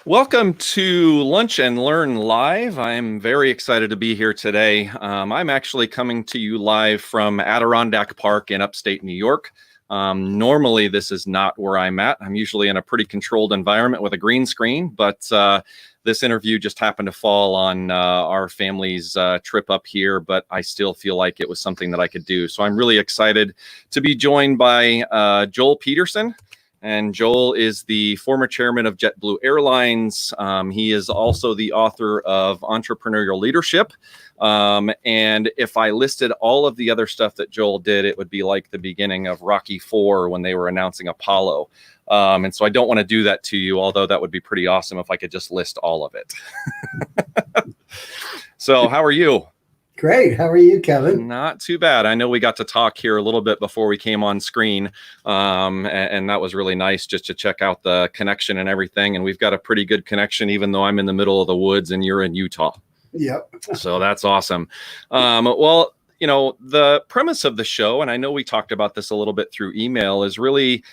Welcome to Lunch and Learn Live. I'm very excited to be here today. I'm actually coming to you live from Adirondack Park in upstate New York. Normally, this is not where I'm at. I'm usually in a pretty controlled environment with a green screen, but this interview just happened to fall on our family's trip up here, but I still feel like it was something that I could do. So I'm really excited to be joined by Joel Peterson. And Joel is the former chairman of JetBlue Airlines. He is also the author of Entrepreneurial Leadership. And if I listed all of the other stuff that Joel did, it would be like the beginning of Rocky IV when they were announcing Apollo. And so I don't want to do that to you, although that would be pretty awesome if I could just list all of it. So how are you? Great. How are you, Kevin? Not too bad. I know we got to talk here a little bit before we came on screen, and that was really nice just to check out the connection and everything. And we've got a pretty good connection, even though I'm in the middle of the woods and you're in Utah. Yep. So that's awesome. Well, you know, the premise of the show, and I know we talked about this a little bit through email, is really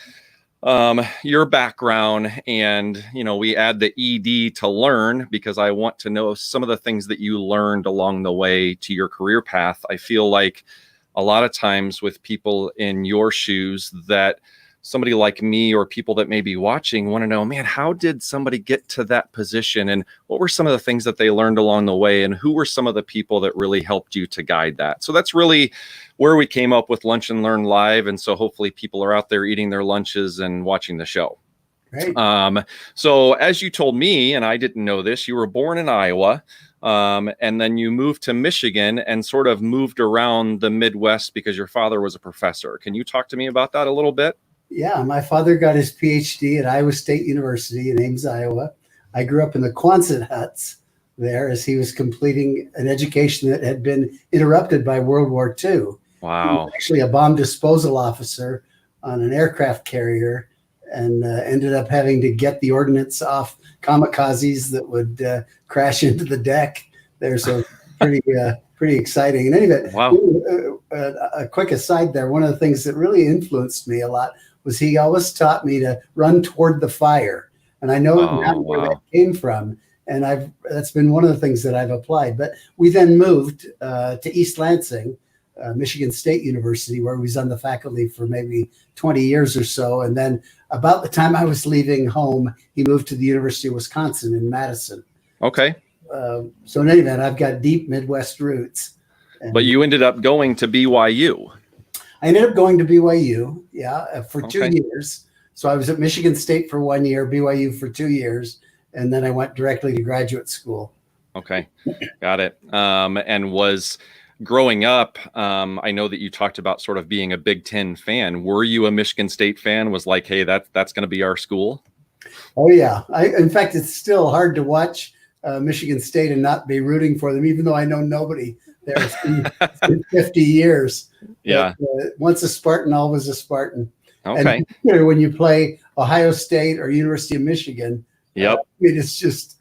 your background. And, you know, we add the ED to learn because I want to know some of the things that you learned along the way to your career path. I feel like a lot of times with people in your shoes that somebody like me or people that may be watching want to know, man, how did somebody get to that position? And what were some of the things that they learned along the way? And who were some of the people that really helped you to guide that? So that's really where we came up with Lunch and Learn Live. And so hopefully people are out there eating their lunches and watching the show. Great. So as you told me, and I didn't know this, you were born in Iowa. And then you moved to Michigan and sort of moved around the Midwest because your father was a professor. Can you talk to me about that a little bit? Yeah, my father got his PhD at Iowa State University in Ames, Iowa. I grew up in the Quonset huts there as he was completing an education that had been interrupted by World War II. Wow. He was actually a bomb disposal officer on an aircraft carrier and ended up having to get the ordnance off kamikazes that would crash into the deck there. So pretty exciting. In any event, wow. A quick aside there, one of the things that really influenced me a lot was he always taught me to run toward the fire. And I know now where that came from. And that's been one of the things that I've applied. But we then moved to East Lansing, Michigan State University, where we was on the faculty for maybe 20 years or so. And then about the time I was leaving home, he moved to the University of Wisconsin in Madison. Okay. So in any event, I've got deep Midwest roots. But you ended up going to BYU. I ended up going to BYU, for 2 years. So I was at Michigan State for 1 year, BYU for 2 years, and then I went directly to graduate school. Okay, got it. And was growing up, I know that you talked about sort of being a Big Ten fan. Were you a Michigan State fan? Was like, hey, that's going to be our school? Oh, yeah. In fact, it's still hard to watch Michigan State and not be rooting for them, even though I know nobody there. It's been 50 years. Yeah. But, once a Spartan, always a Spartan. Okay. And when you play Ohio State or University of Michigan, yep. It's just,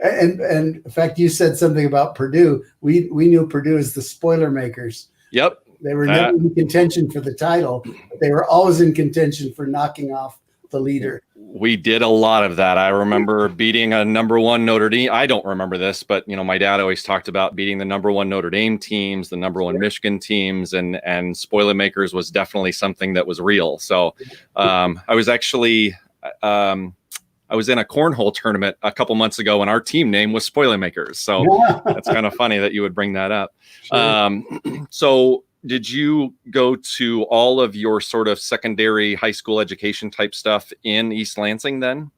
and in fact, you said something about Purdue. We knew Purdue as the spoiler makers. Yep. They were never in contention for the title, but they were always in contention for knocking off the leader. We did a lot of that. I remember beating a number one Notre Dame. I don't remember this, but you know, my dad always talked about beating the number one Notre Dame teams, the number one Michigan teams, and Spoilermakers was definitely something that was real. So I was actually I was in a cornhole tournament a couple months ago, and our team name was Spoilermakers. So that's kind of funny that you would bring that up. Sure. So did you go to all of your sort of secondary high school education type stuff in East Lansing then?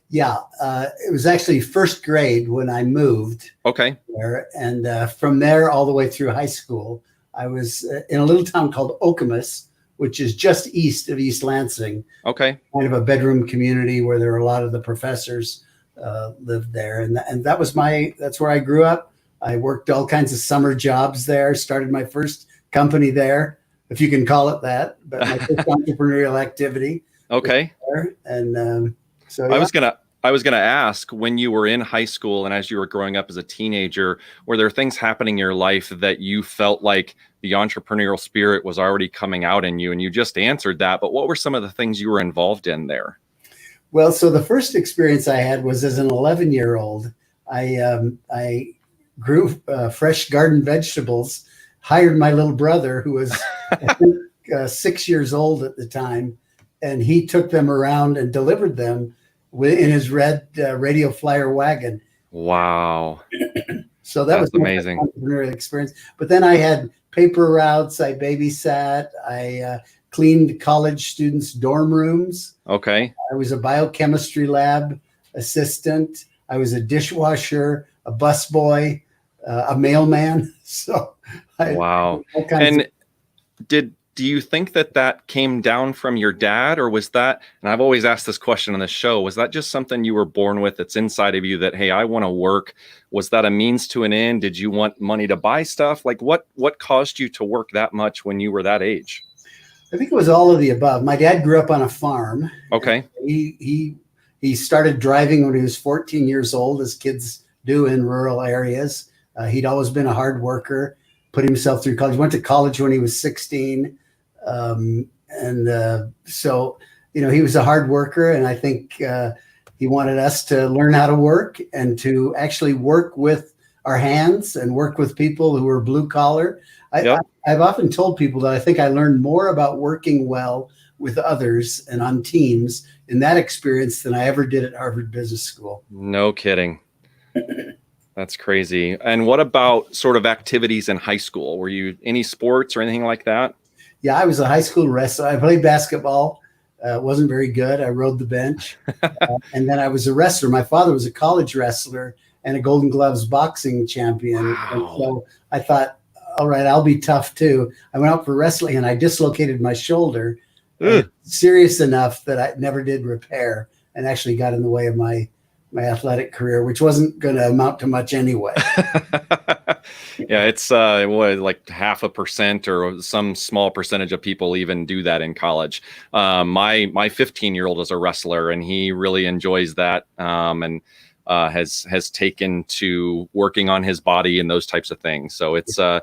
Yeah, it was actually first grade when I moved. Okay. There, and from there all the way through high school, I was in a little town called Okemos, which is just east of East Lansing. Okay. Kind of a bedroom community where there were a lot of the professors lived there. And that's where I grew up. I worked all kinds of summer jobs there, started my first company there, if you can call it that, but my first entrepreneurial activity. Okay. And so yeah. I was gonna ask, when you were in high school and as you were growing up as a teenager, were there things happening in your life that you felt like the entrepreneurial spirit was already coming out in you? And you just answered that, but what were some of the things you were involved in there? Well, so the first experience I had was as an 11-year-old. I grew fresh garden vegetables, hired my little brother, who was I think, 6 years old at the time, and he took them around and delivered them in his red radio flyer wagon. Wow. So that was That's amazing. an entrepreneurial experience. But then I had paper routes. I babysat. I cleaned college students' dorm rooms. Okay. I was a biochemistry lab assistant. I was a dishwasher, a busboy, a mailman. So, Wow. And do you think that came down from your dad, or was that, and I've always asked this question on the show, was that just something you were born with that's inside of you that, hey, I want to work? Was that a means to an end? Did you want money to buy stuff? Like what caused you to work that much when you were that age? I think it was all of the above. My dad grew up on a farm. Okay. He started driving when he was 14 years old, as kids do in rural areas. He'd always been a hard worker, put himself through college, went to college when he was 16. So, he was a hard worker, and I think he wanted us to learn how to work and to actually work with our hands and work with people who were blue collar. I've often told people that I think I learned more about working well with others and on teams in that experience than I ever did at Harvard Business School. No kidding. That's crazy. And what about sort of activities in high school? Were you any sports or anything like that? Yeah, I was a high school wrestler. I played basketball. Wasn't very good. I rode the bench. And then I was a wrestler. My father was a college wrestler and a Golden Gloves boxing champion. Wow. And so I thought, all right, I'll be tough too. I went out for wrestling and I dislocated my shoulder, serious enough that I never did repair, and actually got in the way of my athletic career, which wasn't going to amount to much anyway. Yeah, it's like 0.5% or some small percentage of people even do that in college. My 15-year-old is a wrestler, and he really enjoys that, and has taken to working on his body and those types of things. So it's a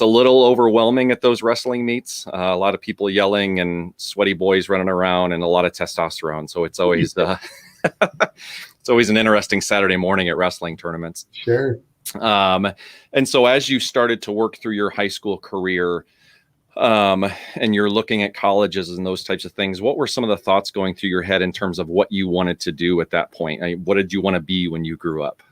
little overwhelming at those wrestling meets. A lot of people yelling and sweaty boys running around and a lot of testosterone. So it's always it's always an interesting Saturday morning at wrestling tournaments. Sure. And so as you started to work through your high school career, and you're looking at colleges and those types of things, what were some of the thoughts going through your head in terms of what you wanted to do at that point? What did you want to be when you grew up?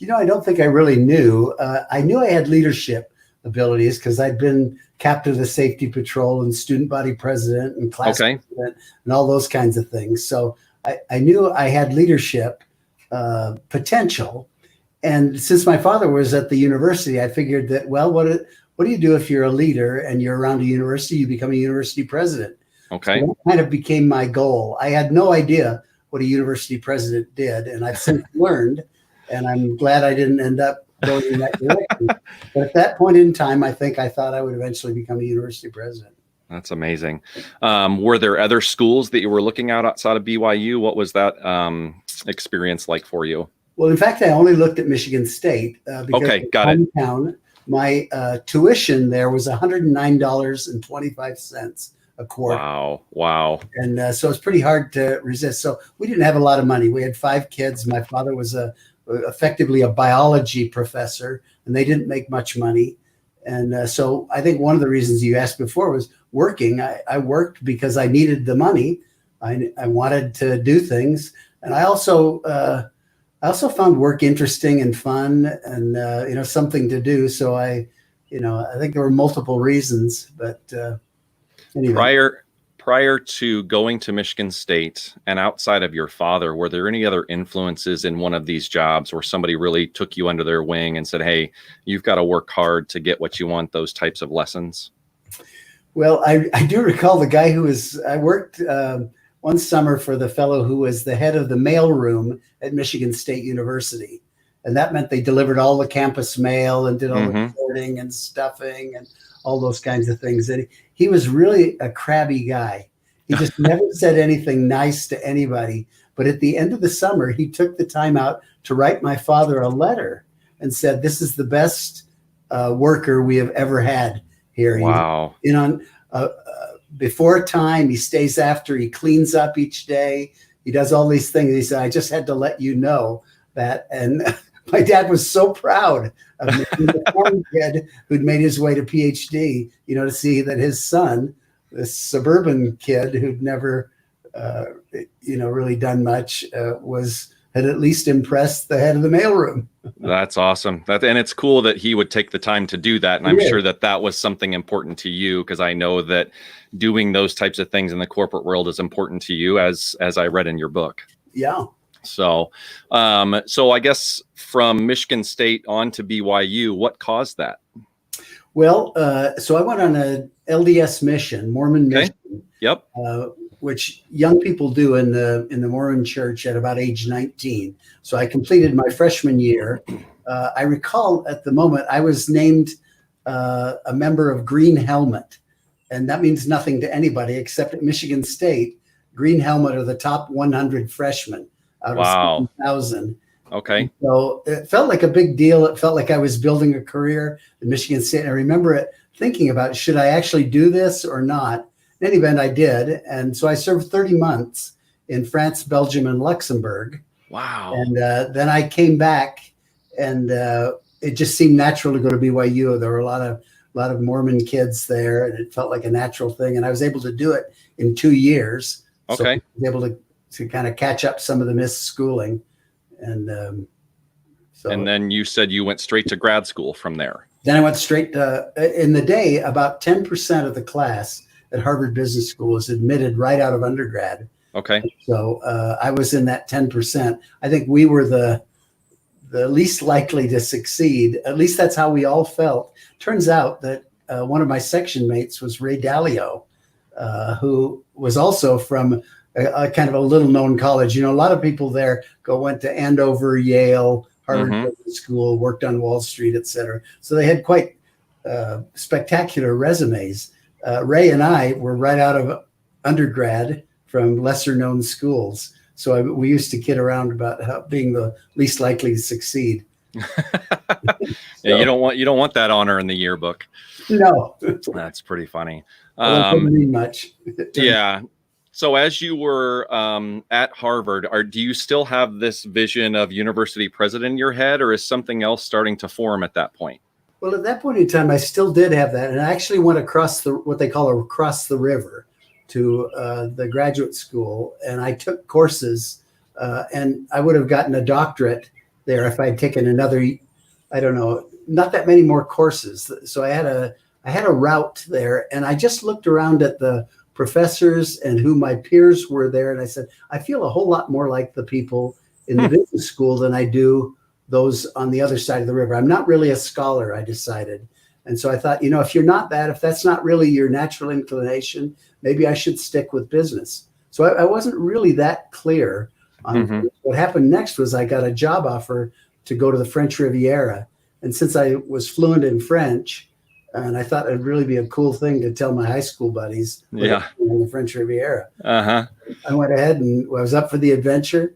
I don't think I really knew. I knew I had leadership abilities because I'd been captain of the safety patrol and student body president and class president and all those kinds of things. So I knew I had leadership potential. And since my father was at the university, I figured that, well, what do you do if you're a leader and you're around a university? You become a university president. Okay. So that kind of became my goal. I had no idea what a university president did, and I've since learned, and I'm glad I didn't end up going in that direction. But at that point in time, I thought I would eventually become a university president. That's amazing. Were there other schools that you were looking at outside of BYU? What was that experience like for you? Well, in fact, I only looked at Michigan State because got it. Hometown, my tuition there was $109.25 a quarter. Wow. And so it's pretty hard to resist. So we didn't have a lot of money. We had 5 kids. My father was effectively a biology professor, and they didn't make much money. And so I think one of the reasons you asked before was working. I worked because I needed the money. I wanted to do things. And I also found work interesting and fun and, something to do. So I think there were multiple reasons, but anyway. Prior to going to Michigan State and outside of your father, were there any other influences in one of these jobs where somebody really took you under their wing and said, hey, you've got to work hard to get what you want, those types of lessons? Well, I do recall the guy I worked one summer for the fellow who was the head of the mail room at Michigan State University. And that meant they delivered all the campus mail and did all the sorting and stuffing and all those kinds of things. And he was really a crabby guy. He just never said anything nice to anybody. But at the end of the summer, he took the time out to write my father a letter and said, this is the best worker we have ever had here. Wow. before time. He stays after. He cleans up each day. He does all these things. He said, I just had to let you know that. And my dad was so proud of me, the foreign kid who'd made his way to PhD, to see that his son, this suburban kid who'd never, really done much, had at least impressed the head of the mailroom. That's awesome. And it's cool that he would take the time to do that. And I'm sure that was something important to you, because I know that doing those types of things in the corporate world is important to you, as I read in your book. Yeah. So I guess from Michigan State on to BYU, what caused that? Well, so I went on a LDS mission, Mormon mission. Yep. Which young people do in the Mormon church at about age 19. So I completed my freshman year. I recall at the moment I was named a member of Green Helmet, and that means nothing to anybody except at Michigan State. Green Helmet are the top 100 freshmen out of 7,000. Okay. So it felt like a big deal. It felt like I was building a career at Michigan State. And I remember thinking about, should I actually do this or not? In any event, I did. And so I served 30 months in France, Belgium, and Luxembourg. Wow. And then I came back, and it just seemed natural to go to BYU. There were a lot of Mormon kids there, and it felt like a natural thing. And I was able to do it in 2 years. Okay. So I was able to kind of catch up some of the missed schooling. And and then you said you went straight to grad school from there. Then I went straight in the day, about 10% of the class at Harvard Business School was admitted right out of undergrad. Okay. So I was in that 10%. I think we were the least likely to succeed. At least that's how we all felt. Turns out that one of my section mates was Ray Dalio, who was also from a kind of a little known college. A lot of people there went to Andover, Yale, Harvard Business School, worked on Wall Street, et cetera. So they had quite spectacular resumes. Ray and I were right out of undergrad from lesser known schools. So we used to kid around about being the least likely to succeed. Yeah, you don't want that honor in the yearbook. No. That's pretty funny. Well, it didn't mean much. Yeah. So as you were at Harvard, do you still have this vision of university president in your head, or is something else starting to form at that point? Well, at that point in time, I still did have that. And I actually went across what they call across the river to the graduate school. And I took courses, and I would have gotten a doctorate there if I'd taken another, I don't know, not that many more courses. So I had a route there, and I just looked around at the professors and who my peers were there. And I said, I feel a whole lot more like the people in the business school than I do those on the other side of the river. I'm not really a scholar, I decided. And so I thought, if that's not really your natural inclination, maybe I should stick with business. So I wasn't really that clear on what happened next. Was I got a job offer to go to the French Riviera. And since I was fluent in French, and I thought it'd really be a cool thing to tell my high school buddies in the French Riviera. I went ahead and I was up for the adventure,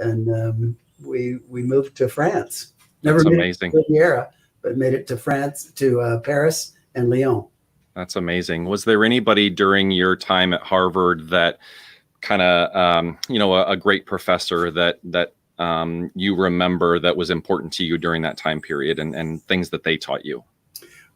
and we moved to France. Never made it to Riviera, but made it to France, to Paris and Lyon. That's amazing. Was there anybody during your time at Harvard that kind of, a great professor that you remember that was important to you during that time period, and things that they taught you?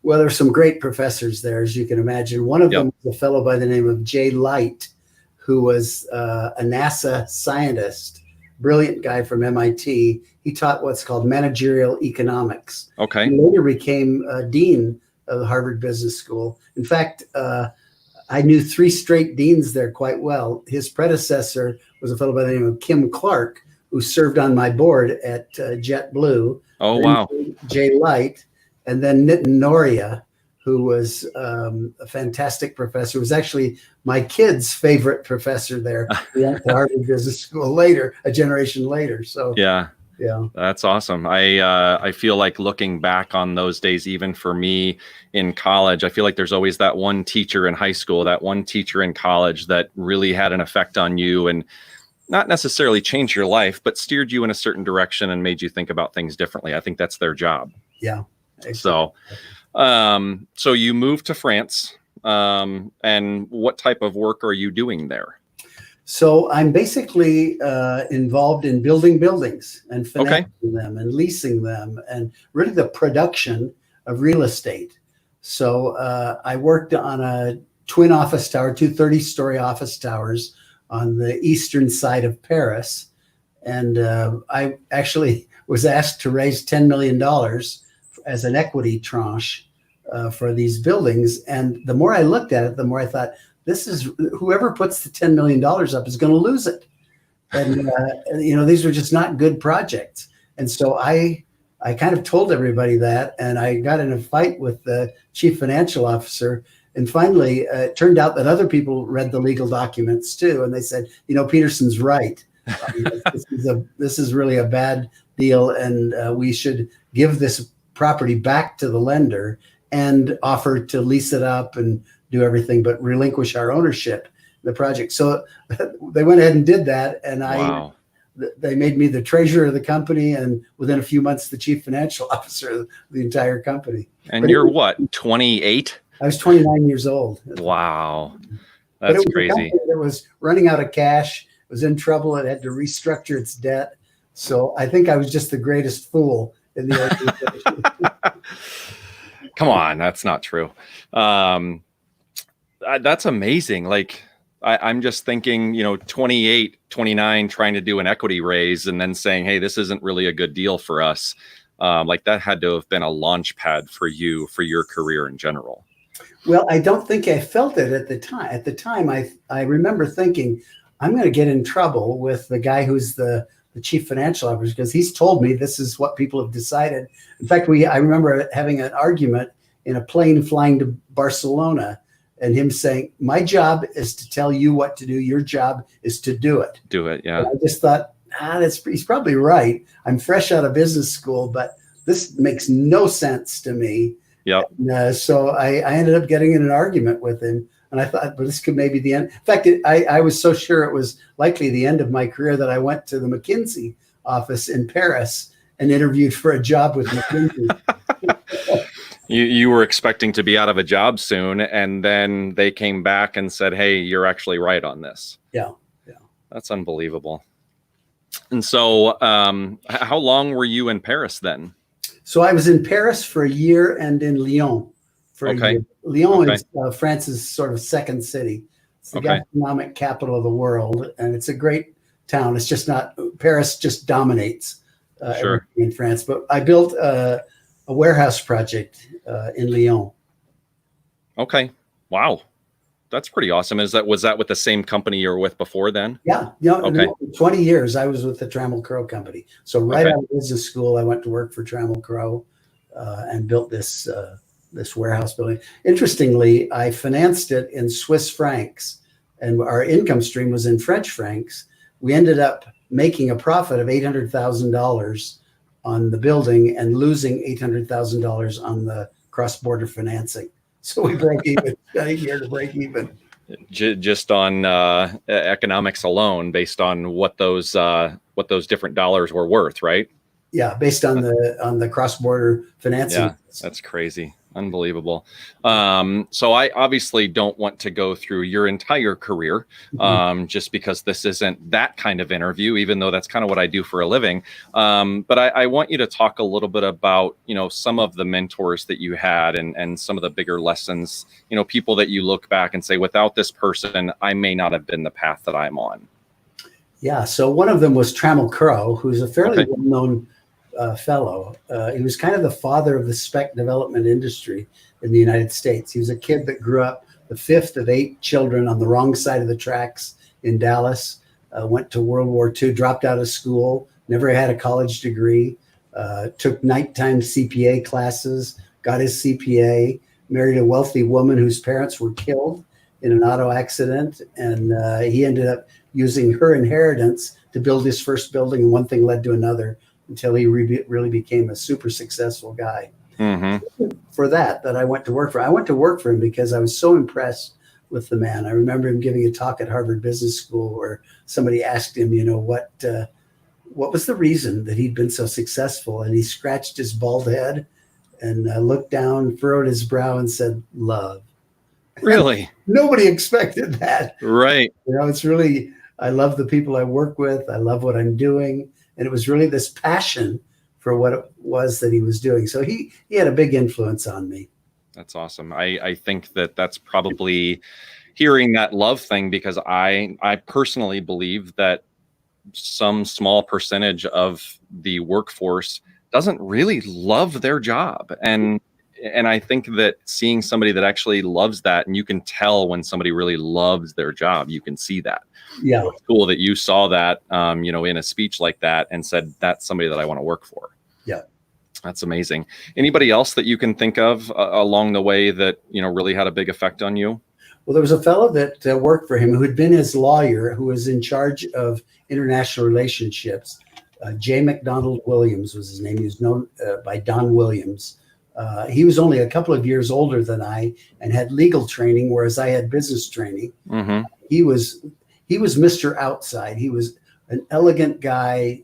Well, there's some great professors there, as you can imagine. One of them was a fellow by the name of Jay Light, who was a NASA scientist, brilliant guy from MIT. He taught what's called managerial economics. Okay. He later became dean of the Harvard Business School. In fact, I knew 3 straight deans there quite well. His predecessor was a fellow by the name of Kim Clark, who served on my board at JetBlue. Oh, wow. Jay Light. And then Nitin Noria, who was a fantastic professor, was actually my kid's favorite professor there. He went to Harvard Business School later, a generation later. So yeah, Yeah. That's awesome. I feel like looking back on those days, even for me in college, I feel like there's always that one teacher in high school, that one teacher in college that really had an effect on you and not necessarily changed your life, but steered you in a certain direction and made you think about things differently. I think that's their job. Yeah. Exactly. So you moved to France. And what type of work are you doing there? So I'm basically involved in building buildings and Okay. financing them and leasing them and really the production of real estate. So I worked on a twin office tower, two 30-story office towers on the eastern side of Paris. And I actually was asked to raise $10 million as an equity tranche for these buildings. And the more I looked at it, the more I thought, this is whoever puts the $10 million up is going to lose it. And, these were just not good projects. And so I kind of told everybody that, and I got in a fight with the chief financial officer. And finally, it turned out that other people read the legal documents too. And they said, Peterson's right. This is really a bad deal. And we should give this property back to the lender and offer to lease it up and do everything, but relinquish our ownership in the project. So they went ahead and did that. And Wow. They made me the treasurer of the company, and within a few months, the chief financial officer of the entire company. And you're what, 28? I was 29 years old. Wow. But it That's was crazy. a company that was running out of cash, was in trouble, it had to restructure its debt. So I think I was just the greatest fool in the organization. Come on, that's not true. That's amazing. Like, I'm just thinking, 28, 29, trying to do an equity raise and then saying, hey, this isn't really a good deal for us. Like that had to have been a launch pad for you, for your career in general. Well, I don't think I felt it at the time. At the time, I remember thinking, I'm going to get in trouble with the guy who's the chief financial officer, because he's told me this is what people have decided. In fact, I remember having an argument in a plane flying to Barcelona, and him saying, my job is to tell you what to do. Your job is to do it. Do it, yeah. And I just thought, he's probably right. I'm fresh out of business school, but this makes no sense to me. Yep. And, so I ended up getting in an argument with him. And I thought, well, this could maybe the end. In fact, I was so sure it was likely the end of my career that I went to the McKinsey office in Paris and interviewed for a job with McKinsey. You were expecting to be out of a job soon, and then they came back and said, hey, you're actually right on this. Yeah. That's unbelievable. And so how long were you in Paris then? So I was in Paris for a year and in Lyon for a year. Lyon is France's sort of second city. It's the gastronomic capital of the world, and it's a great town. It's just not, Paris just dominates everything in France. But I built a warehouse project in Lyon. Okay. Wow. That's pretty awesome. Was that with the same company you were with before then? Yeah. 20 years I was with the Trammell Crow company. So right out of business school, I went to work for Trammell Crow and built this warehouse building. Interestingly, I financed it in Swiss francs, and our income stream was in French francs. We ended up making a profit of $800,000 on the building and losing $800,000 on the cross-border financing. So we broke even, got a year to break even. Just on economics alone, based on what those different dollars were worth, right? Yeah, based on the cross-border financing. Yeah, that's crazy. Unbelievable. So I obviously don't want to go through your entire career, just because this isn't that kind of interview, even though that's kind of what I do for a living. But I want you to talk a little bit about, some of the mentors that you had and some of the bigger lessons, people that you look back and say, without this person, I may not have been the path that I'm on. Yeah. So one of them was Trammell Crow, who's a fairly well-known fellow. He was kind of the father of the spec development industry in the United States. He was a kid that grew up the fifth of 8 children on the wrong side of the tracks in Dallas, went to World War II, dropped out of school, never had a college degree, took nighttime CPA classes, got his CPA, married a wealthy woman whose parents were killed in an auto accident. And he ended up using her inheritance to build his first building, and one thing led to another, until he really became a super successful guy. For that I went to work for. I went to work for him because I was so impressed with the man. I remember him giving a talk at Harvard Business School where somebody asked him, what was the reason that he'd been so successful? And he scratched his bald head and looked down, furrowed his brow, and said, love. Really? Nobody expected that. Right. It's really, I love the people I work with. I love what I'm doing. And it was really this passion for what it was that he was doing. So he had a big influence on me. That's awesome. I think that's probably hearing that love thing, because I personally believe that some small percentage of the workforce doesn't really love their job. And I think that seeing somebody that actually loves that, and you can tell when somebody really loves their job, you can see that. Yeah. So it's cool that you saw that, in a speech like that and said, that's somebody that I want to work for. Yeah. That's amazing. Anybody else that you can think of along the way that, really had a big effect on you? Well, there was a fellow that worked for him who had been his lawyer, who was in charge of international relationships. J. McDonald Williams was his name. He was known by Don Williams. He was only a couple of years older than I and had legal training, whereas I had business training. Mm-hmm. He was Mr. Outside. He was an elegant guy,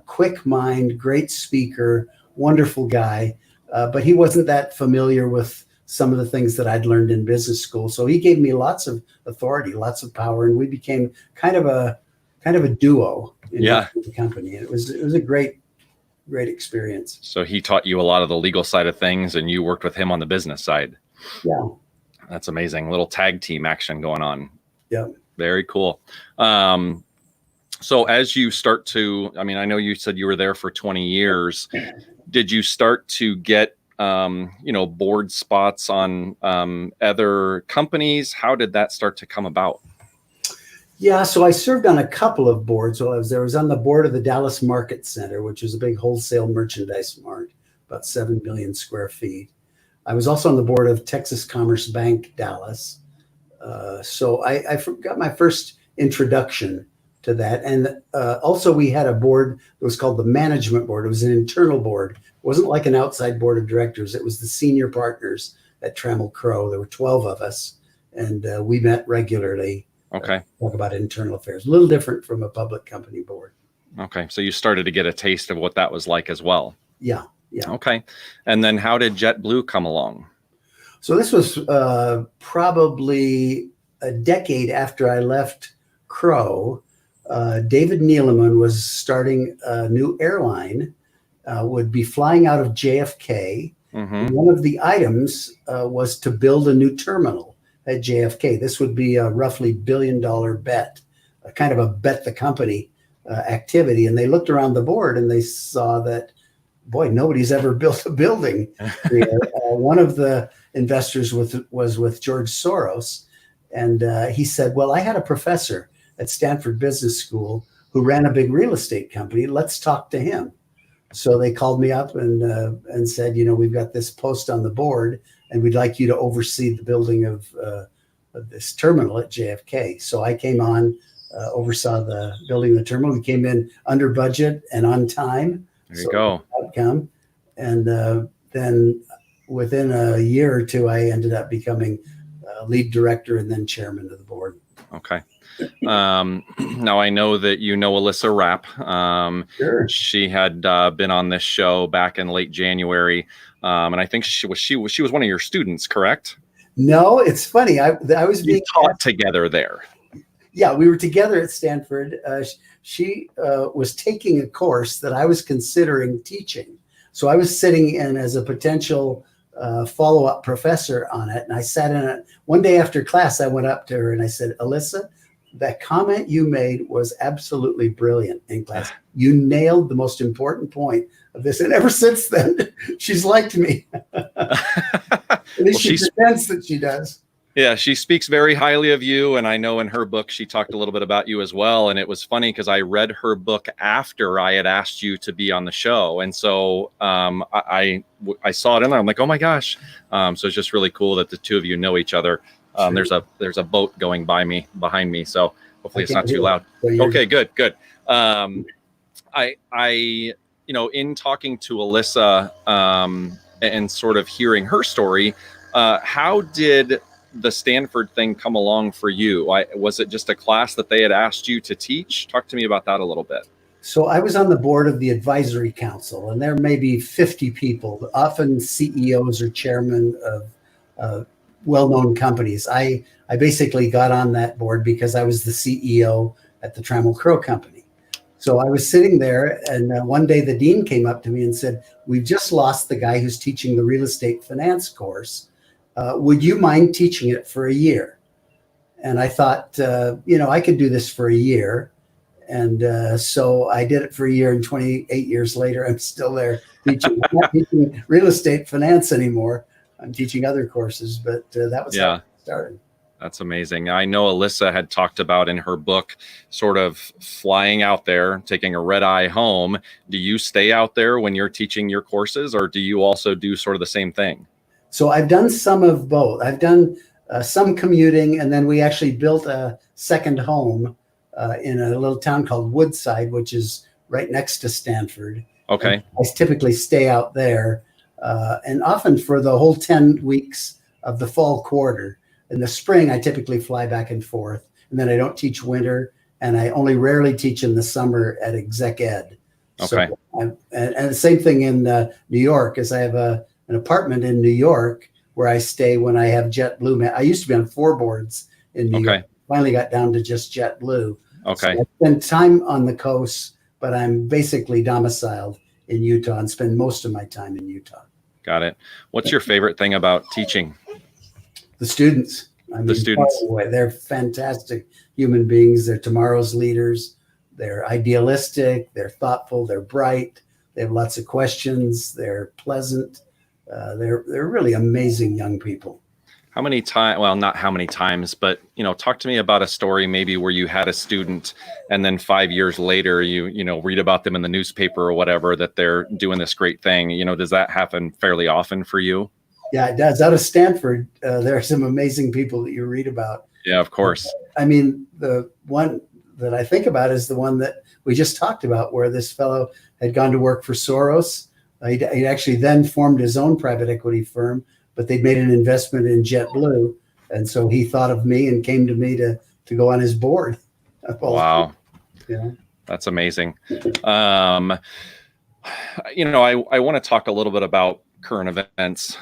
quick mind, great speaker, wonderful guy. But he wasn't that familiar with some of the things that I'd learned in business school. So he gave me lots of authority, lots of power, and we became kind of a duo in the company. And it was a great experience. So he taught you a lot of the legal side of things, and you worked with him on the business side. Yeah. That's amazing. Little tag team action going on. Yeah. Very cool. So as you start to, I know you said you were there for 20 years. Did you start to get, board spots on other companies? How did that start to come about? Yeah, so I served on a couple of boards while I was there. I was on the board of the Dallas Market Center, which is a big wholesale merchandise mart, about 7 million square feet. I was also on the board of Texas Commerce Bank, Dallas. So I got my first introduction to that. And also we had a board that was called the Management Board. It was an internal board. It wasn't like an outside board of directors. It was the senior partners at Trammell Crow. There were 12 of us, and we met regularly. Okay. Talk about internal affairs. A little different from a public company board. Okay. So you started to get a taste of what that was like as well. Yeah. Yeah. Okay. And then how did JetBlue come along? So this was probably a decade after I left Crow. David Neeleman was starting a new airline, would be flying out of JFK. Mm-hmm. One of the items was to build a new terminal at JFK. This would be a roughly $1 billion bet, a kind of a bet the company activity. And they looked around the board and they saw that, boy, nobody's ever built a building here. One of the investors was with George Soros. And he said, well, I had a professor at Stanford Business School who ran a big real estate company. Let's talk to him. So they called me up and said, we've got this post on the board and we'd like you to oversee the building of this terminal at JFK. So I came on, oversaw the building of the terminal. We came in under budget and on time. There you go. Outcome. And then within a year or two, I ended up becoming lead director and then chairman of the board. Okay. Now I know that Alyssa Rapp. Sure. She had been on this show back in late January, and I think she was one of your students, correct? No, it's funny. I was being taught together there. Yeah, we were together at Stanford. She was taking a course that I was considering teaching, so I was sitting in as a potential follow-up professor on it, and I sat in it. One day after class, I went up to her and I said, Alyssa, that comment you made was absolutely brilliant in class. You nailed the most important point of this. And ever since then, she's liked me. At least she pretends that she does. Yeah, she speaks very highly of you. And I know in her book, she talked a little bit about you as well. And it was funny because I read her book after I had asked you to be on the show. And so I saw it in there. I'm like, oh my gosh. So it's just really cool that the two of you know each other. Sure. There's a boat going behind me. So hopefully it's not too loud. Okay, good. In talking to Alyssa and sort of hearing her story, how did the Stanford thing come along for you? Was it just a class that they had asked you to teach? Talk to me about that a little bit. So I was on the board of the advisory council, and there may be 50 people, often CEOs or chairmen of well-known companies. I basically got on that board because I was the CEO at the Trammell Crow Company. So I was sitting there, and one day the dean came up to me and said, "We've just lost the guy who's teaching the real estate finance course. Would you mind teaching it for a year?" And I thought, I could do this for a year. And so I did it for a year, and 28 years later, I'm still there teaching. I'm not teaching real estate finance anymore. I'm teaching other courses, but that was how it started. That's amazing. I know Alyssa had talked about in her book sort of flying out there, taking a red eye home. Do you stay out there when you're teaching your courses, or do you also do sort of the same thing? So I've done some of both. I've done some commuting, and then we actually built a second home in a little town called Woodside, which is right next to Stanford. Okay. And I typically stay out there, and often for the whole 10 weeks of the fall quarter. In the spring, I typically fly back and forth, and then I don't teach winter, and I only rarely teach in the summer at Exec Ed. Okay. So and the same thing in New York, as I have an apartment in New York where I stay when I have JetBlue. I used to be on 4 boards in New York. Finally got down to just JetBlue. Okay. So I spend time on the coast, but I'm basically domiciled in Utah and spend most of my time in Utah. Got it. What's your favorite thing about teaching? The students. The students. They're fantastic human beings. They're tomorrow's leaders. They're idealistic. They're thoughtful. They're bright. They have lots of questions. They're pleasant. They're really amazing young people. How many times, well, not how many times, but, talk to me about a story maybe where you had a student and then 5 years later, you read about them in the newspaper or whatever, that they're doing this great thing. Does that happen fairly often for you? Yeah, it does. Out of Stanford, there are some amazing people that you read about. Yeah, of course. I mean, the one that I think about is the one that we just talked about, where this fellow had gone to work for Soros. He actually then formed his own private equity firm, but they'd made an investment in JetBlue. And so he thought of me and came to me to go on his board. Wow. Yeah. That's amazing. I want to talk a little bit about current events,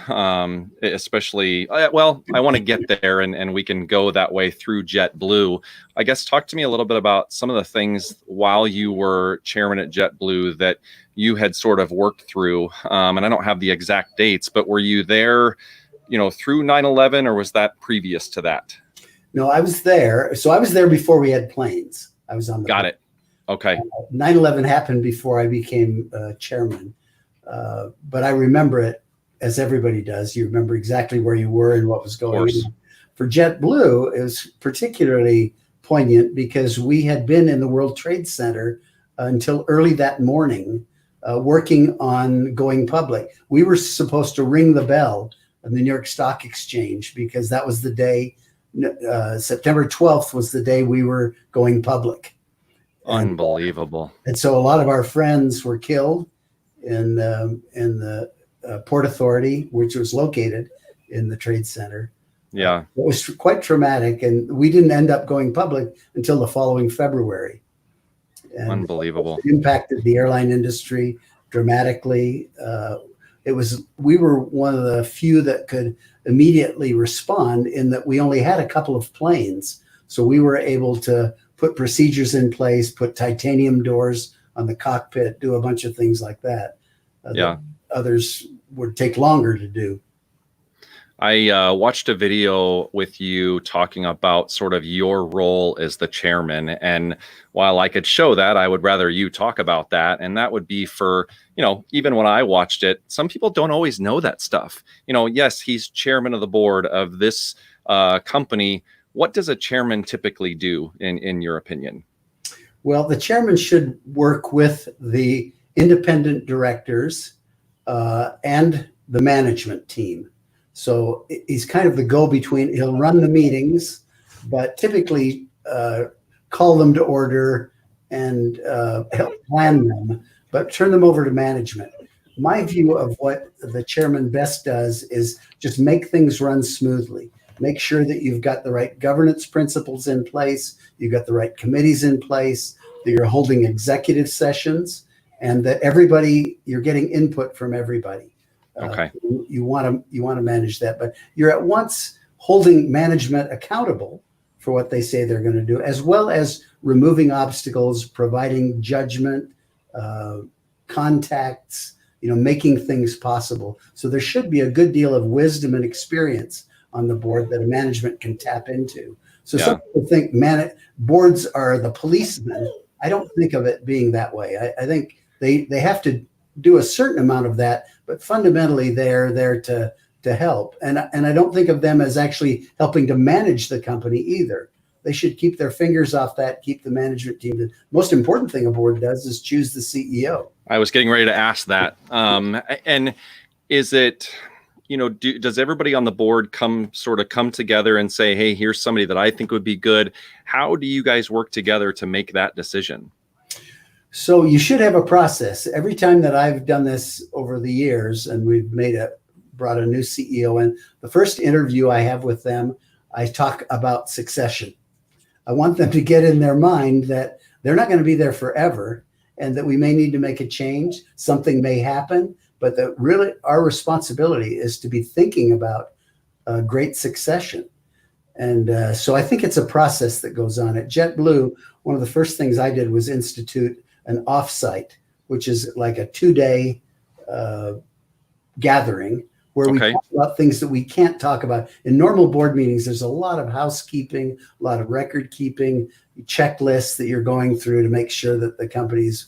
especially, I want to get there and we can go that way through JetBlue. I guess talk to me a little bit about some of the things while you were chairman at JetBlue that you had sort of worked through. And I don't have the exact dates, but were you there, through 9/11, or was that previous to that? No, I was there. So I was there before we had planes. I was on the Got it. Okay. 9/11 happened before I became chairman. But I remember it, as everybody does. You remember exactly where you were and what was going on. For JetBlue, it was particularly poignant because we had been in the World Trade Center until early that morning, working on going public. We were supposed to ring the bell of the New York Stock Exchange because that was the day, September 12th was the day we were going public. Unbelievable. And so a lot of our friends were killed in the Port Authority, which was located in the Trade Center. Yeah. It was quite traumatic, and we didn't end up going public until the following February. And unbelievable. it impacted the airline industry dramatically. We were one of the few that could immediately respond, in that we only had a couple of planes. So we were able to put procedures in place, put titanium doors on the cockpit, do a bunch of things like that. That others would take longer to do. I watched a video with you talking about sort of your role as the chairman. And while I could show that, I would rather you talk about that. And that would be for, even when I watched it, some people don't always know that stuff. Yes, he's chairman of the board of this company. What does a chairman typically do in your opinion? Well, the chairman should work with the independent directors and the management team. So he's kind of the go-between. He'll run the meetings, but typically call them to order and help plan them, but turn them over to management. My view of what the chairman best does is just make things run smoothly. Make sure that you've got the right governance principles in place, you've got the right committees in place, that you're holding executive sessions, and that you're getting input from everybody. Okay. You want to manage that, but you're at once holding management accountable for what they say they're going to do, as well as removing obstacles, providing judgment, contacts, making things possible. So there should be a good deal of wisdom and experience on the board that a management can tap into. So some people think boards are the policemen. I don't think of it being that way. I think they have to do a certain amount of that, but fundamentally they're there to help. And I don't think of them as actually helping to manage the company either. They should keep their fingers off that, keep the management team. The most important thing a board does is choose the CEO. I was getting ready to ask that. And is it, does everybody on the board come together and say, hey, here's somebody that I think would be good? How do you guys work together to make that decision? So you should have a process. Every time that I've done this over the years, and we've brought a new CEO in, the first interview I have with them, I talk about succession. I want them to get in their mind that they're not going to be there forever, and that we may need to make a change. Something may happen, but that really our responsibility is to be thinking about great succession. And so I think it's a process that goes on. At JetBlue, one of the first things I did was institute an offsite, which is like a 2-day gathering where we talk about things that we can't talk about. In normal board meetings, there's a lot of housekeeping, a lot of record keeping, checklists that you're going through to make sure that the company's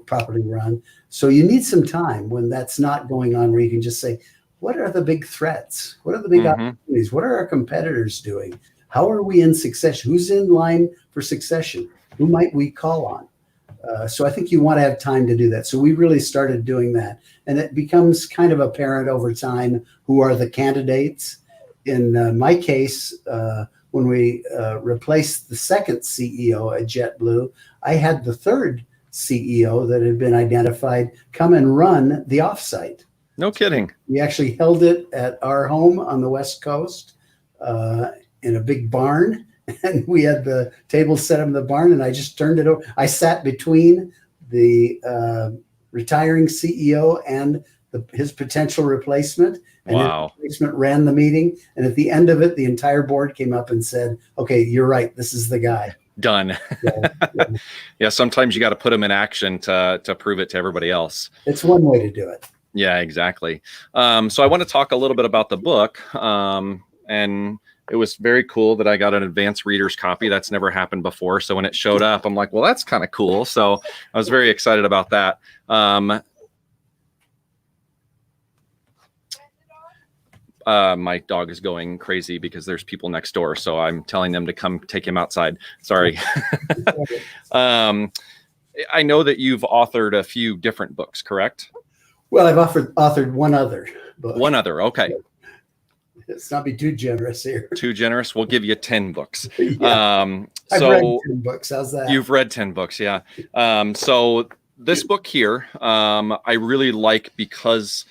properly run. So you need some time when that's not going on, where you can just say, what are the big threats? What are the big opportunities? What are our competitors doing? How are we in succession? Who's in line for succession? Who might we call on? So I think you want to have time to do that. So we really started doing that. And it becomes kind of apparent over time who are the candidates. In my case, when we replaced the second CEO at JetBlue, I had the third CEO that had been identified come and run the offsite. No kidding. We actually held it at our home on the West Coast in a big barn. And we had the table set up in the barn, and I just turned it over. I sat between the retiring CEO and his potential replacement. And his replacement ran the meeting. And at the end of it, the entire board came up and said, okay, you're right. This is the guy. Done. Yeah, sometimes you got to put them in action to prove it to everybody else. It's one way to do it. Yeah, exactly. So I want to talk a little bit about the book. And it was very cool that I got an advanced reader's copy. That's never happened before. So when it showed up, I'm like, well, that's kind of cool. So I was very excited about that. My dog is going crazy because there's people next door. So I'm telling them to come take him outside. Sorry. I know that you've authored a few different books, correct? Well, I've authored one other book. One other. Okay. Let's not be too generous here. Too generous? We'll give you 10 books. Yeah. I've read 10 books. How's that? You've read 10 books, yeah. So this book here, I really like because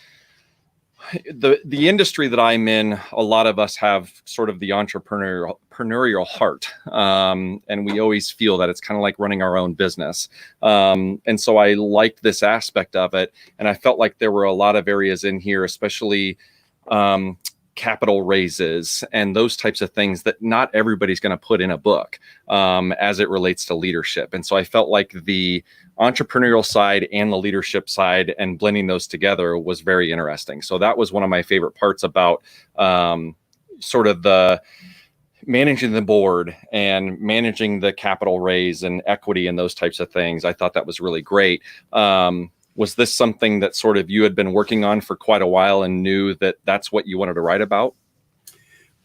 the industry that I'm in, a lot of us have sort of the entrepreneurial heart. And we always feel that it's kind of like running our own business. And so I liked this aspect of it. And I felt like there were a lot of areas in here, especially capital raises and those types of things that not everybody's going to put in a book as it relates to leadership. And so I felt like the entrepreneurial side and the leadership side and blending those together was very interesting. So that was one of my favorite parts about sort of the managing the board and managing the capital raise and equity and those types of things. I thought that was really great. Was this something that sort of you had been working on for quite a while and knew that that's what you wanted to write about?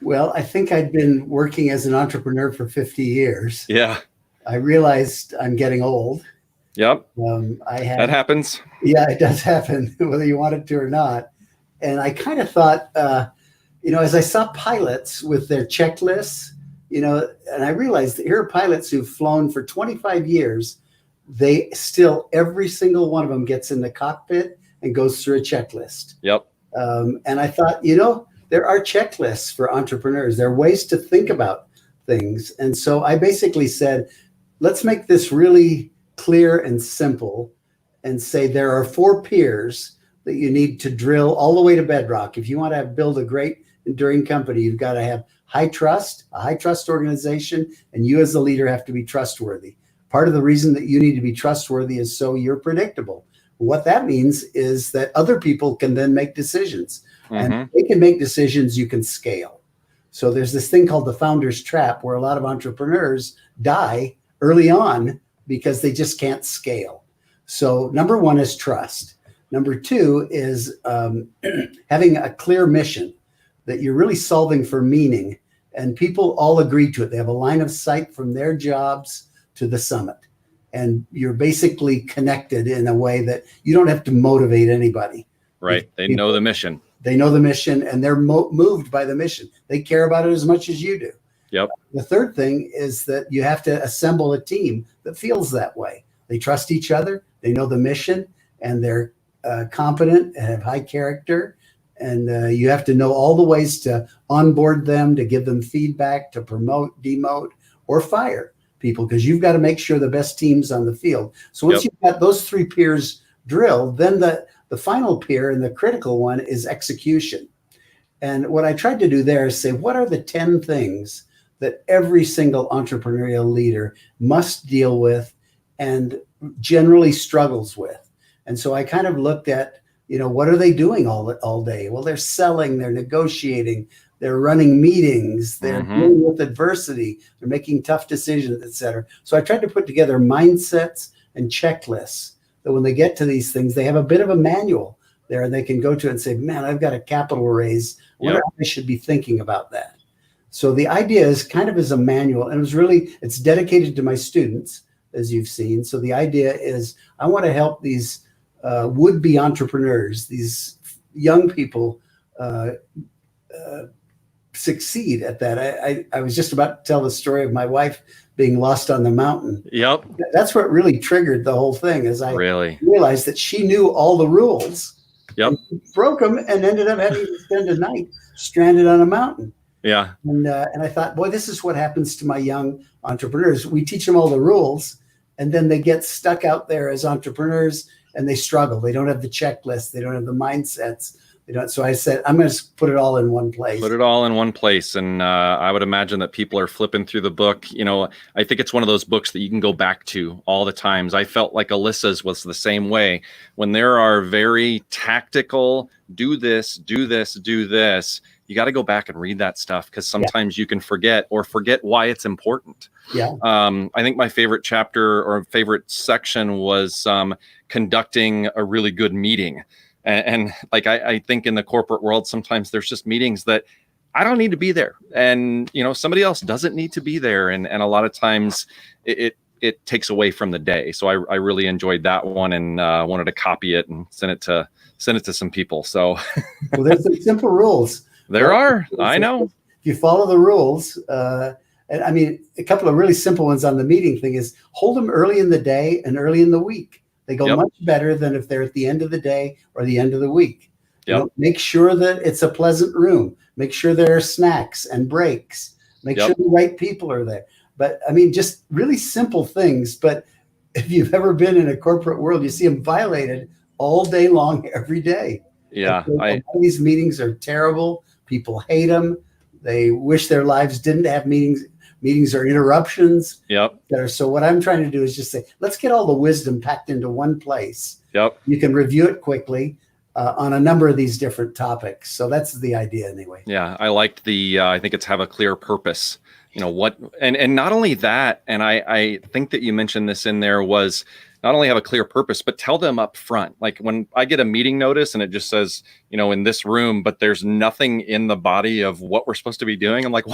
Well, I think I'd been working as an entrepreneur for 50 years. Yeah. I realized I'm getting old. Yep. That happens. Yeah, it does happen, whether you want it to or not. And I kind of thought, as I saw pilots with their checklists, and I realized that here are pilots who've flown for 25 years. They still, every single one of them gets in the cockpit and goes through a checklist. Yep. And I thought, there are checklists for entrepreneurs. There are ways to think about things. And so I basically said, let's make this really clear and simple and say there are 4 piers that you need to drill all the way to bedrock. If you want to build a great enduring company, you've got to have a high trust organization, and you as the leader have to be trustworthy. Part of the reason that you need to be trustworthy is so you're predictable. What that means is that other people can then make decisions, and they can make decisions you can scale. So there's this thing called the founder's trap, where a lot of entrepreneurs die early on because they just can't scale. So number one is trust. Number two is having a clear mission that you're really solving for meaning, and people all agree to it. They have a line of sight from their jobs to the summit, and you're basically connected in a way that you don't have to motivate anybody. Right. They know the mission. They know the mission, and they're moved by the mission. They care about it as much as you do. Yep. The third thing is that you have to assemble a team that feels that way. They trust each other. They know the mission, and they're competent and have high character. And you have to know all the ways to onboard them, to give them feedback, to promote, demote, or fire people, because you've got to make sure the best team's on the field. So once you've got those three peers drilled, then the final peer and the critical one is execution. And what I tried to do there is say, what are the 10 things that every single entrepreneurial leader must deal with and generally struggles with? And so I kind of looked at, what are they doing all day? Well, they're selling, they're negotiating, they're running meetings, they're dealing with adversity, they're making tough decisions, et cetera. So I tried to put together mindsets and checklists that when they get to these things, they have a bit of a manual there, and they can go to it and say, man, I've got a capital raise. I wonder how I should be thinking about that. So the idea is kind of as a manual, and it's dedicated to my students, as you've seen. So the idea is I want to help these would-be entrepreneurs, these young people succeed at that. I was just about to tell the story of my wife being lost on the mountain. Yep. That's what really triggered the whole thing, is I realized that she knew all the rules. Yep. Broke them and ended up having to spend a night stranded on a mountain. Yeah. And I thought, boy, this is what happens to my young entrepreneurs. We teach them all the rules, and then they get stuck out there as entrepreneurs, and they struggle. They don't have the checklist. They don't have the mindsets. So I said, I'm going to put it all in one place. Put it all in one place. And I would imagine that people are flipping through the book. I think it's one of those books that you can go back to all the times. I felt like Alyssa's was the same way. When there are very tactical, do this, do this, do this, you got to go back and read that stuff, because sometimes you can forget why it's important. Yeah. I think my favorite chapter or favorite section was conducting a really good meeting. And like, I think in the corporate world, sometimes there's just meetings that I don't need to be there. And, somebody else doesn't need to be there. And a lot of times it takes away from the day. So I really enjoyed that one, and wanted to copy it and send it to some people. So well, there's some simple rules. There are. I know. If you follow the rules, and I mean, a couple of really simple ones on the meeting thing is hold them early in the day and early in the week. They go much better than if they're at the end of the day or the end of the week. Make sure that it's a pleasant room. Make sure there are snacks and breaks. Make sure the right people are there. But I mean, just really simple things. But if you've ever been in a corporate world, you see them violated all day long, every day. Yeah. So these meetings are terrible. People hate them. They wish their lives didn't have meetings or interruptions. Yep. So what I'm trying to do is just say, let's get all the wisdom packed into one place. Yep. You can review it quickly on a number of these different topics. So that's the idea anyway. Yeah. I liked I think it's have a clear purpose. And not only that, and I think that you mentioned this in there, was not only have a clear purpose, but tell them up front. Like when I get a meeting notice and it just says, in this room, but there's nothing in the body of what we're supposed to be doing. I'm like,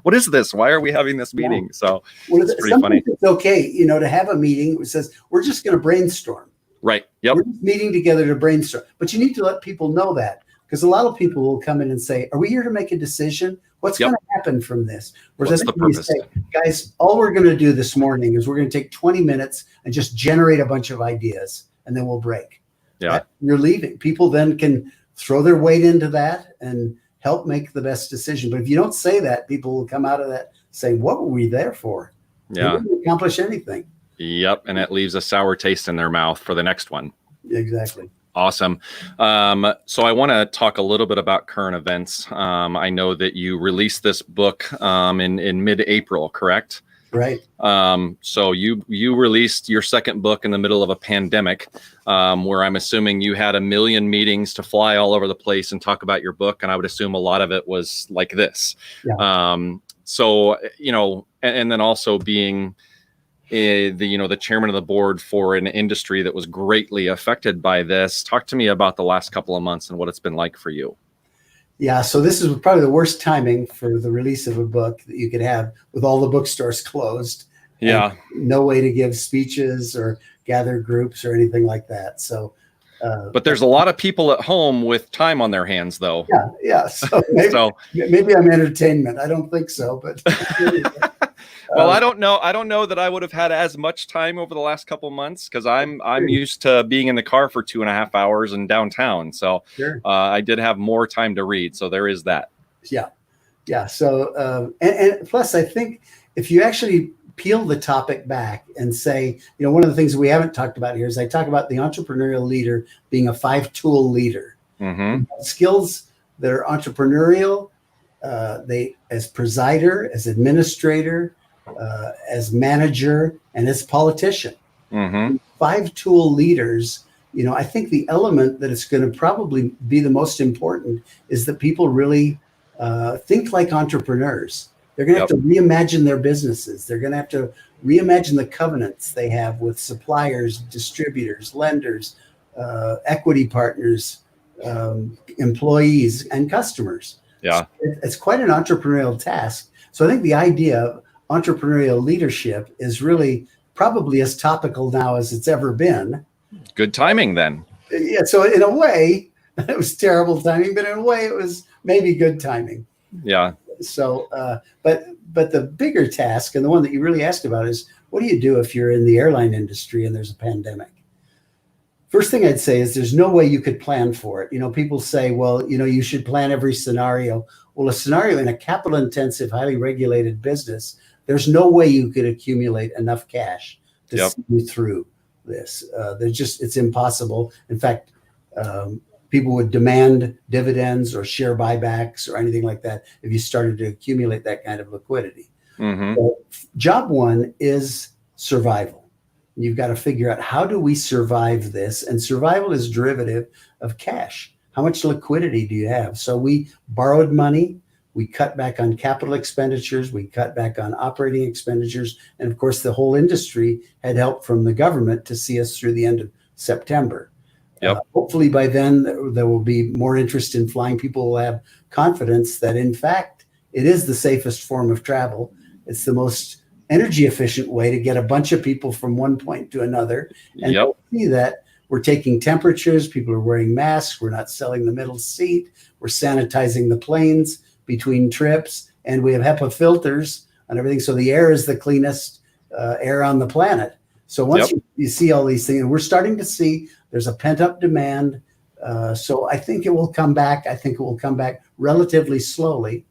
what is this? Why are we having this meeting? So it's pretty funny. It's okay, to have a meeting that says, we're just going to brainstorm. Right. Yep. We're just meeting together to brainstorm. But you need to let people know that, because a lot of people will come in and say, are we here to make a decision? What's going to happen from this? What's the purpose? Say, guys, all we're going to do this morning is we're going to take 20 minutes and just generate a bunch of ideas, and then we'll break. Yeah. You're leaving. People then can throw their weight into that and help make the best decision. But if you don't say that, people will come out of that saying, what were we there for? Yeah. We didn't accomplish anything. Yep. And it leaves a sour taste in their mouth for the next one. Exactly. Awesome. So I want to talk a little bit about current events. I know that you released this book in mid-April, correct? Right. So you released your second book in the middle of a pandemic, where I'm assuming you had a million meetings to fly all over the place and talk about your book, and I would assume a lot of it was like this. Yeah. So and then also being the chairman of the board for an industry that was greatly affected by this. Talk to me about the last couple of months and what it's been like for you. Yeah, so this is probably the worst timing for the release of a book that you could have with all the bookstores closed. Yeah. No way to give speeches or gather groups or anything like that. So, but there's a lot of people at home with time on their hands, though. Yeah. So maybe I'm entertainment. I don't think so, but well, I don't know. I don't know that I would have had as much time over the last couple months because I'm used to being in the car for 2.5 hours in downtown. So sure. I did have more time to read. So there is that. Yeah. So and plus, I think if you actually peel the topic back and say, one of the things we haven't talked about here is I talk about the entrepreneurial leader being a 5-tool leader. Mm-hmm. Skills that are entrepreneurial, they as presider, as administrator, as manager, and as politician. Mm-hmm. 5-tool leaders, I think the element that it's going to probably be the most important is that people really think like entrepreneurs. They're going to have to reimagine their businesses. They're going to have to reimagine the covenants they have with suppliers, distributors, lenders, equity partners, employees, and customers. Yeah. So it's quite an entrepreneurial task. So I think the idea of entrepreneurial leadership is really probably as topical now as it's ever been. Good timing then. Yeah. So in a way, it was terrible timing, but in a way it was maybe good timing. Yeah. So, but the bigger task, and the one that you really asked about, is what do you do if you're in the airline industry and there's a pandemic? First thing I'd say is there's no way you could plan for it. People say, well, you should plan every scenario. Well, a scenario in a capital intensive, highly regulated business, there's no way you could accumulate enough cash to see you through this. It's impossible. In fact, people would demand dividends or share buybacks or anything like that if you started to accumulate that kind of liquidity. Mm-hmm. So job one is survival. You've got to figure out, how do we survive this? And survival is derivative of cash. How much liquidity do you have? So we borrowed money. We cut back on capital expenditures. We cut back on operating expenditures. And of course, the whole industry had help from the government to see us through the end of September. Hopefully by then there will be more interest in flying. People will have confidence that, in fact, it is the safest form of travel. It's the most energy efficient way to get a bunch of people from one point to another. And you'll see that we're taking temperatures. People are wearing masks. We're not selling the middle seat. We're sanitizing the planes between trips. And we have HEPA filters on everything. So the air is the cleanest air on the planet. So once you see all these things, and we're starting to see there's a pent-up demand. So I think it will come back. I think it will come back relatively slowly.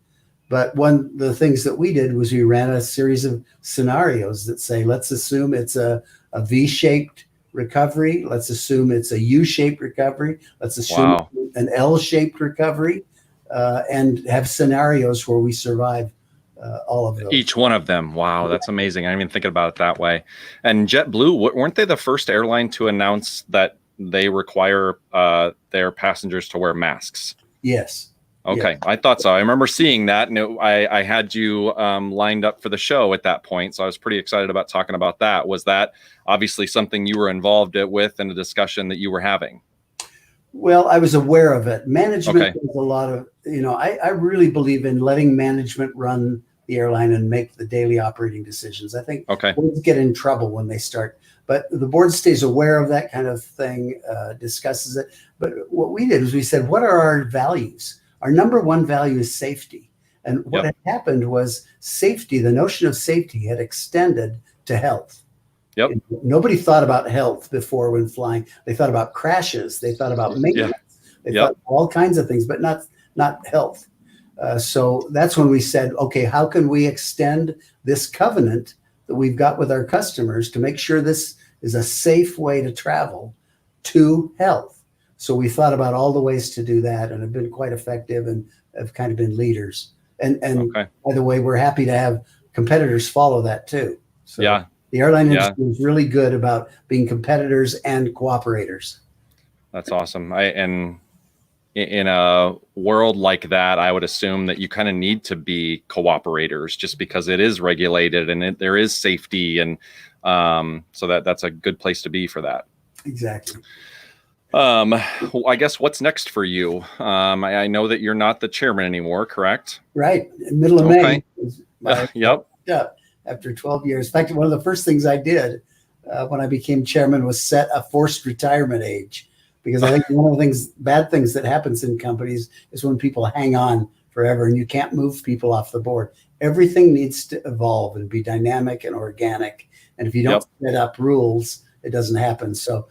But one of the things that we did was we ran a series of scenarios that say, let's assume it's a V-shaped recovery. Let's assume it's a U-shaped recovery. Let's assume an L-shaped recovery, and have scenarios where we survive all of those. Each one of them. Wow, that's amazing. I didn't even think about it that way. And JetBlue, weren't they the first airline to announce that they require their passengers to wear masks? Yes. Okay, I thought so. I remember seeing that, and I had you lined up for the show at that point, so I was pretty excited about talking about that. Was that obviously something you were involved with in a discussion that you were having? Well, I was aware of it. Management does a lot of, I really believe in letting management run the airline and make the daily operating decisions. I think boards get in trouble when they start, but the board stays aware of that kind of thing, discusses it. But what we did was we said, what are our values? Our number one value is safety. And what had happened was safety, the notion of safety had extended to health. Nobody thought about health before when flying. They thought about crashes. They thought about maintenance. They thought all kinds of things, but not health. So that's when we said, okay, how can we extend this covenant that we've got with our customers to make sure this is a safe way to travel to health? So we thought about all the ways to do that and have been quite effective and have kind of been leaders. And Okay. by the way, we're happy to have competitors follow that too. So Yeah. the airline Yeah. industry is really good about being competitors and cooperators. That's awesome. And in a world like that, I would assume that you kind of need to be cooperators just because it is regulated and there is safety. And so that's a good place to be for that. Exactly. I guess what's next for you? I know that you're not the chairman anymore, correct? Right. In middle of Okay. May. Yep. After 12 years. In fact, one of the first things I did when I became chairman was set a forced retirement age. Because I think one of the bad things that happens in companies is when people hang on forever and you can't move people off the board. Everything needs to evolve and be dynamic and organic. And if you don't set up rules, it doesn't happen. So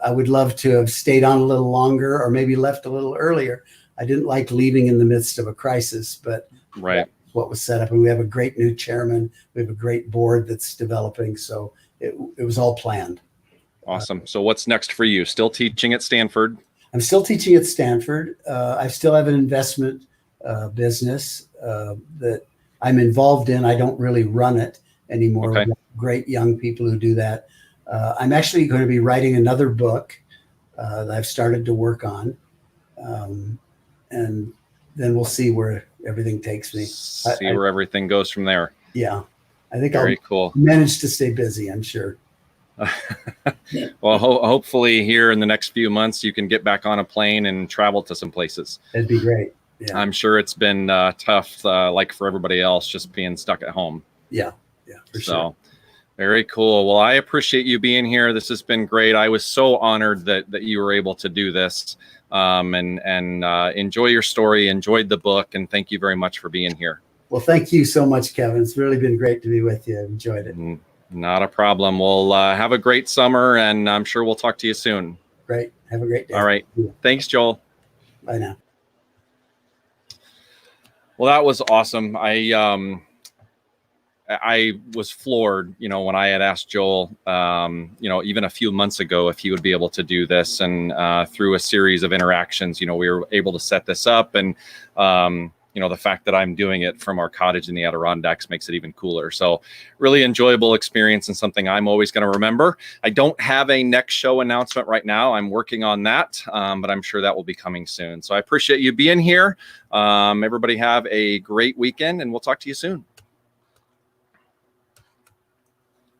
I would love to have stayed on a little longer or maybe left a little earlier. I didn't like leaving in the midst of a crisis, but Right. that's what was set up. And we have a great new chairman. We have a great board that's developing. So it was all planned. Awesome. So what's next for you? Still teaching at Stanford? I'm still teaching at Stanford. I still have an investment business that I'm involved in. I don't really run it anymore. Okay. We have great young people who do that. I'm actually going to be writing another book that I've started to work on. And then we'll see where everything takes me. See where everything goes from there. Yeah. I think Very cool. manage to stay busy, I'm sure. Well, hopefully here in the next few months, you can get back on a plane and travel to some places. That'd be great. Yeah. I'm sure it's been tough, like for everybody else, just being stuck at home. Yeah, for sure. Very cool. Well, I appreciate you being here. This has been great. I was so honored that you were able to do this and enjoy your story, enjoyed the book, and thank you very much for being here. Well, thank you so much, Kevin. It's really been great to be with you. I've enjoyed it. Not a problem. Well, have a great summer, and I'm sure we'll talk to you soon. Great. Have a great day. All right. Thanks, Joel. Bye now. Well, that was awesome. I was floored, when I had asked Joel, even a few months ago, if he would be able to do this. And through a series of interactions, we were able to set this up. And, the fact that I'm doing it from our cottage in the Adirondacks makes it even cooler. So really enjoyable experience and something I'm always going to remember. I don't have a next show announcement right now. I'm working on that, but I'm sure that will be coming soon. So I appreciate you being here. Everybody have a great weekend, and we'll talk to you soon.